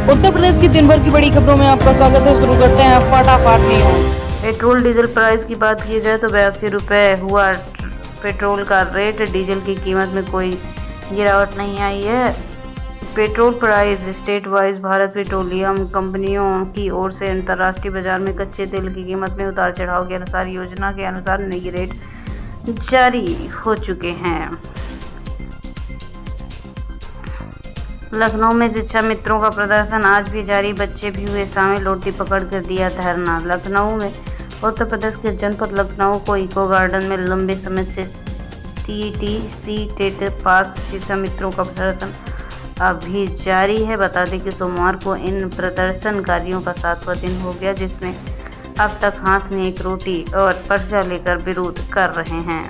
उत्तर प्रदेश की दिन भर की बड़ी खबरों में आपका स्वागत है। शुरू करते हैं फटाफट न्यूज। पेट्रोल डीजल प्राइस की बात की जाए तो 82 रुपये हुआ पेट्रोल का रेट। डीजल की कीमत में कोई गिरावट नहीं आई है। Petrol price state wise Bharat petroleum कंपनियों की ओर से अंतर्राष्ट्रीय बाजार में कच्चे तेल की कीमत में उतार चढ़ाव के अनुसार योजना के अनुसार नई रेट जारी हो चुके हैं। लखनऊ में शिक्षा मित्रों का प्रदर्शन आज भी जारी। बच्चे भी हुए शामिल। रोटी पकड़ कर दिया धरना। लखनऊ में उत्तर प्रदेश के जनपद लखनऊ को इको गार्डन में लंबे समय से टीटीसी टेट पास शिक्षा मित्रों का प्रदर्शन अभी जारी है। बता दें कि सोमवार को इन प्रदर्शनकारियों का 7वां दिन हो गया, जिसमें अब तक हाथ में एक रोटी और पर्चा लेकर विरोध कर रहे हैं।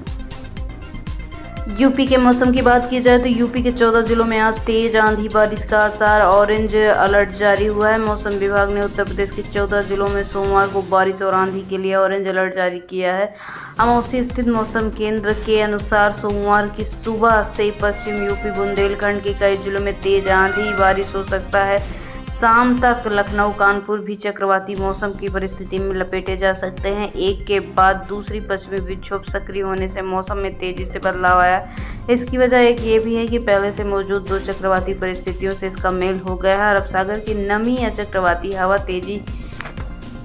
यूपी के मौसम की बात की जाए तो यूपी के 14 जिलों में आज तेज आंधी बारिश का आसार। ऑरेंज अलर्ट जारी हुआ है। मौसम विभाग ने उत्तर प्रदेश के 14 जिलों में सोमवार को बारिश और आंधी के लिए ऑरेंज अलर्ट जारी किया है। अमौसी स्थित मौसम केंद्र के अनुसार सोमवार की सुबह से पश्चिम यूपी बुंदेलखंड के कई जिलों में तेज आंधी बारिश हो सकता है। शाम तक लखनऊ कानपुर भी चक्रवाती मौसम की परिस्थिति में लपेटे जा सकते हैं। एक के बाद दूसरी पश्चिमी विक्षोभ सक्रिय होने से मौसम में तेजी से बदलाव आया। इसकी वजह एक ये भी है कि पहले से मौजूद 2 चक्रवाती परिस्थितियों से इसका मेल हो गया है। अरब सागर की नमी या चक्रवाती हवा तेजी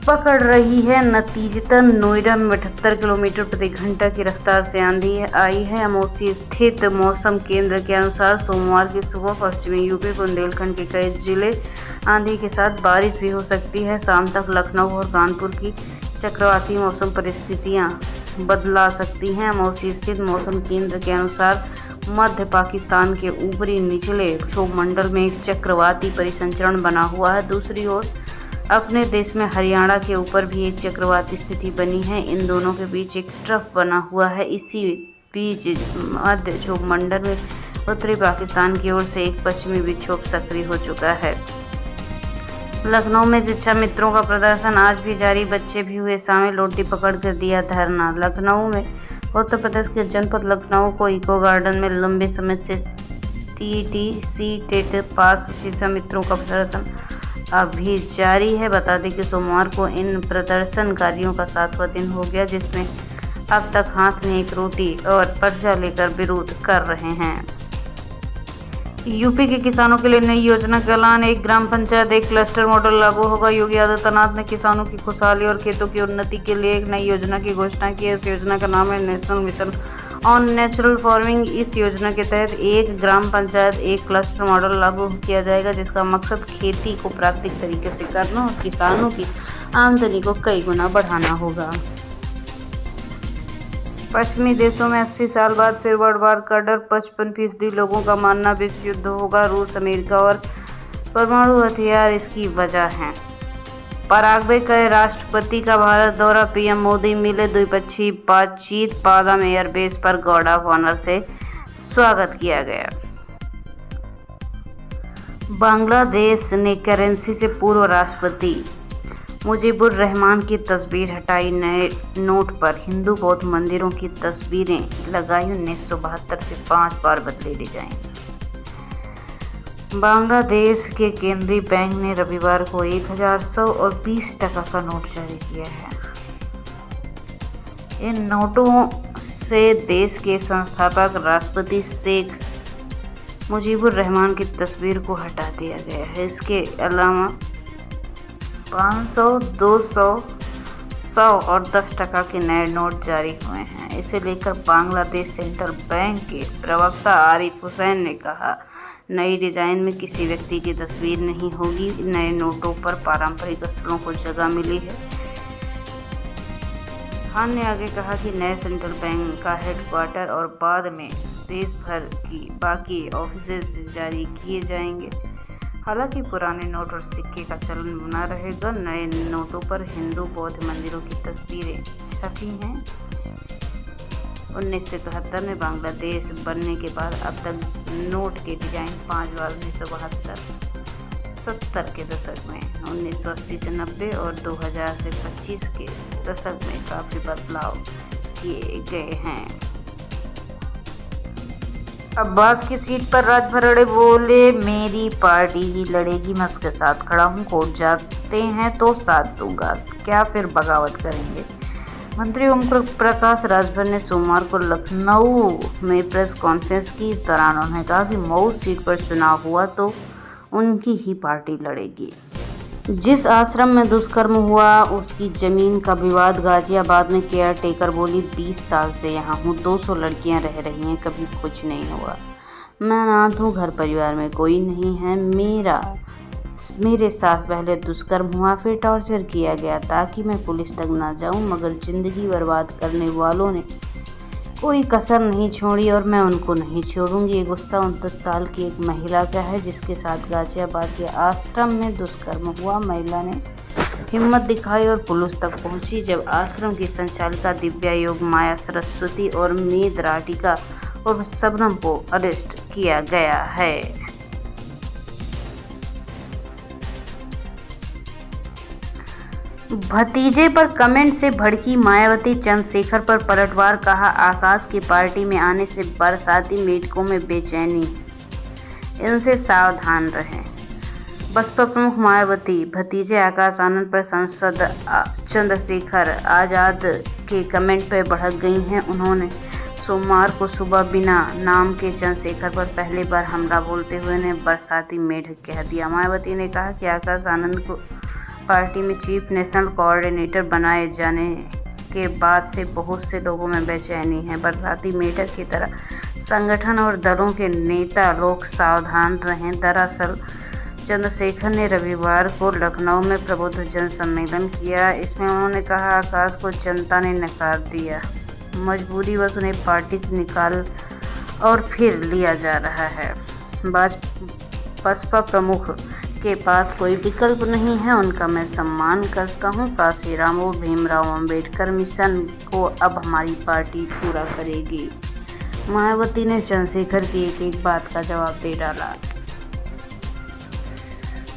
पकड़ रही है। नतीजतन नोएडा में 78 किलोमीटर प्रति घंटा की रफ्तार से आंधी आई है। अमौसी स्थित मौसम केंद्र के अनुसार सोमवार की सुबह पश्चिमी यूपी बुंदेलखंड के कई जिले आंधी के साथ बारिश भी हो सकती है। शाम तक लखनऊ और कानपुर की चक्रवाती मौसम परिस्थितियां बदला सकती हैं। अमौसी स्थित मौसम केंद्र के अनुसार मध्य पाकिस्तान के ऊपरी निचले क्षोभमंडल में एक चक्रवाती परिसंचरण बना हुआ है। दूसरी ओर अपने देश में हरियाणा के ऊपर भी एक चक्रवाती स्थिति बनी है। इन दोनों के बीच एक ट्रफ बना हुआ है। इसी बीच मध्य क्षोभमंडल में उत्तरी पाकिस्तान की ओर से एक पश्चिमी विक्षोभ सक्रिय हो चुका है। लखनऊ में शिक्षा मित्रों का प्रदर्शन आज भी जारी। बच्चे भी हुए शामिल। रोटी पकड़ कर दिया धरना। लखनऊ में उत्तर प्रदेश के जनपद लखनऊ को इको गार्डन में लंबे समय से टीटीसी टेट पास शिक्षा मित्रों का प्रदर्शन अभी जारी है। बता दें कि सोमवार को इन प्रदर्शनकारियों का 7वां दिन हो गया, जिसमें अब तक हाथ में एक रोटी और पर्चा लेकर विरोध कर रहे हैं। यूपी के किसानों के लिए नई योजना का ऐलान। एक ग्राम पंचायत एक क्लस्टर मॉडल लागू होगा। योगी आदित्यनाथ ने किसानों की खुशहाली और खेतों की उन्नति के लिए एक नई योजना की घोषणा की है। इस योजना का नाम है national mission on natural farming. इस योजना के तहत एक ग्राम पंचायत एक क्लस्टर मॉडल लागू किया जाएगा, जिसका मकसद खेती को प्राकृतिक तरीके से करना और किसानों की आमदनी को कई गुना बढ़ाना होगा। पश्चिमी देशों में 80 साल बाद फिर वर्ल्ड वार का डर। 55% लोगों का मानना विश्व युद्ध होगा। रूस, अमेरिका और परमाणु हथियार इसकी वजह हैं। पराग्वे के राष्ट्रपति का भारत दौरा। पीएम मोदी मिले। द्विपक्षीय बातचीत। पालम एयरबेस पर गार्ड ऑफ ऑनर से स्वागत किया गया। बांग्लादेश ने करेंसी से पूर्व राष्ट्रपति मुजीबुर रहमान की तस्वीर हटाई। नए नोट पर हिंदू बौद्ध मंदिरों की तस्वीरें लगाई। 1972 से 5 बार बदले डिजाइन। बांग्लादेश के केंद्रीय बैंक ने रविवार को 1100 और 20 टका का नोट जारी किया है। इन नोटों से देश के संस्थापक राष्ट्रपति शेख मुजीबुर रहमान की तस्वीर को हटा दिया गया है। इसके अलावा 500, 200, 100 और 10 टका के नए नोट जारी हुए हैं। इसे लेकर बांग्लादेश सेंट्रल बैंक के प्रवक्ता आरिफ हुसैन ने कहा, नई डिजाइन में किसी व्यक्ति की तस्वीर नहीं होगी। नए नोटों पर पारंपरिक स्थलों को जगह मिली है। खान ने आगे कहा कि नए सेंट्रल बैंक का हेडक्वार्टर और बाद में देश भर की बाकी ऑफिसेज जारी किए जाएंगे। हालांकि पुराने नोट और सिक्के का चलन बना रहेगा। नए नोटों पर हिंदू बौद्ध मंदिरों की तस्वीरें छपी हैं। 1971 में बांग्लादेश बनने के बाद अब तक नोट के डिजाइन 5 बार 1972, 70 के दशक में, 1980 से 90 और 2000 से 25 के दशक में काफ़ी बदलाव किए गए हैं। अब्बास की सीट पर राज भरड़े बोले, मेरी पार्टी ही लड़ेगी, मैं उसके साथ खड़ा हूँ, कोर्ट जाते हैं तो साथ दूंगा, क्या फिर बगावत करेंगे। मंत्री ओम प्रकाश राजभर ने सोमवार को लखनऊ में प्रेस कॉन्फ्रेंस की। इस दौरान उन्होंने कहा कि मऊ सीट पर चुनाव हुआ तो उनकी ही पार्टी लड़ेगी। जिस आश्रम में दुष्कर्म हुआ उसकी जमीन का विवाद, गाजियाबाद में केयर टेकर बोली, 20 साल से यहाँ हूँ, 200 लड़कियाँ रह रही हैं, कभी कुछ नहीं हुआ। मैं अनाथ हूँ, घर परिवार में कोई नहीं है। मेरे साथ पहले दुष्कर्म हुआ, फिर टॉर्चर किया गया ताकि मैं पुलिस तक ना जाऊं, मगर जिंदगी बर्बाद करने वालों ने कोई कसर नहीं छोड़ी और मैं उनको नहीं छोड़ूंगी। ये गुस्सा 29 साल की एक महिला का है जिसके साथ गाजियाबाद के आश्रम में दुष्कर्म हुआ। महिला ने हिम्मत दिखाई और पुलिस तक पहुंची। जब आश्रम की संचालिका दिव्या योग माया सरस्वती और मेद राटिका और सबनम को अरेस्ट किया गया है। भतीजे पर कमेंट से भड़की मायावती, चंद्रशेखर पर पलटवार, कहा आकाश की पार्टी में आने से बरसाती मेढकों में बेचैनी, इनसे सावधान रहें। बसपा प्रमुख मायावती भतीजे आकाश आनंद पर सांसद चंद्रशेखर आजाद के कमेंट पर भड़क गई हैं। उन्होंने सोमवार को सुबह बिना नाम के चंद्रशेखर पर पहली बार हमला बोलते हुए उन्हें बरसाती मेढक कह दिया। मायावती ने कहा कि आकाश आनंद को पार्टी में चीफ नेशनल कोऑर्डिनेटर बनाए जाने के बाद से बहुत से लोगों में बेचैनी है। बरसाती मेढक की तरह संगठन और दलों के नेता लोग सावधान रहें। दरअसल चंद्रशेखर ने रविवार को लखनऊ में प्रबुद्ध जन सम्मेलन किया। इसमें उन्होंने कहा आकाश को जनता ने नकार दिया, मजबूरीवश उन्हें पार्टी से निकाल और फिर लिया जा रहा है। बसपा प्रमुख के पास कोई विकल्प नहीं है, उनका मैं सम्मान करता हूं। काशीराम और भीमराव अंबेडकर मिशन को अब हमारी पार्टी पूरा करेगी। मायावती ने चंद्रशेखर की एक बात का जवाब दे डाला।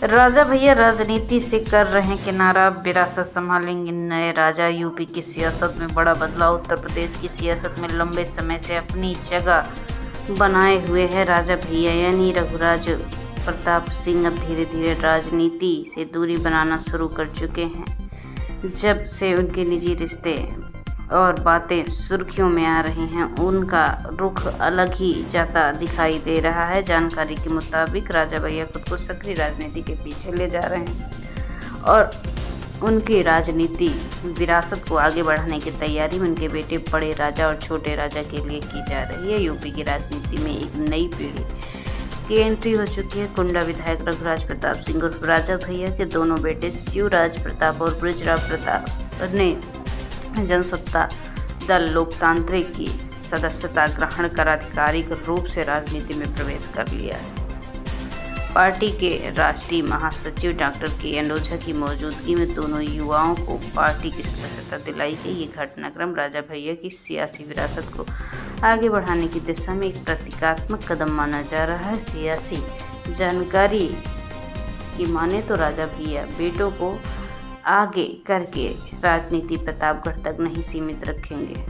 राजा भैया राजनीति से कर रहे हैं किनारा, विरासत संभालेंगे नए राजा। यूपी की सियासत में बड़ा बदलाव। उत्तर प्रदेश की सियासत में लंबे समय से अपनी जगह बनाए हुए है राजा भैया यानी रघुराज प्रताप सिंह अब धीरे धीरे राजनीति से दूरी बनाना शुरू कर चुके हैं। जब से उनके निजी रिश्ते और बातें सुर्खियों में आ रही हैं, उनका रुख अलग ही जाता दिखाई दे रहा है। जानकारी के मुताबिक राजा भैया खुद को सक्रिय राजनीति के पीछे ले जा रहे हैं और उनकी राजनीति विरासत को आगे बढ़ाने की तैयारी में उनके बेटे बड़े राजा और छोटे राजा के लिए की जा रही है। यूपी की राजनीति में एक नई पीढ़ी की एंट्री हो चुकी है। कुंडा विधायक रघुराज प्रताप सिंह उर्फ राजा भैया के दोनों बेटे शिवराज प्रताप और बृजराज प्रताप ने जनसत्ता दल लोकतांत्रिक की सदस्यता ग्रहण कर आधिकारिक रूप से राजनीति में प्रवेश कर लिया है। पार्टी के राष्ट्रीय महासचिव डॉक्टर के ओझा की मौजूदगी में दोनों युवाओं को पार्टी की सदस्यता दिलाई गई। ये घटनाक्रम राजा भैया की सियासी विरासत को आगे बढ़ाने की दिशा में एक प्रतीकात्मक कदम माना जा रहा है। सियासी जानकारी की माने तो राजा भैया बेटों को आगे करके राजनीति प्रतापगढ़ तक नहीं सीमित रखेंगे।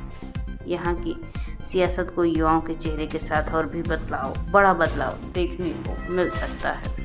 यहाँ की सियासत को युवाओं के चेहरे के साथ और भी बड़ा बदलाव देखने को मिल सकता है।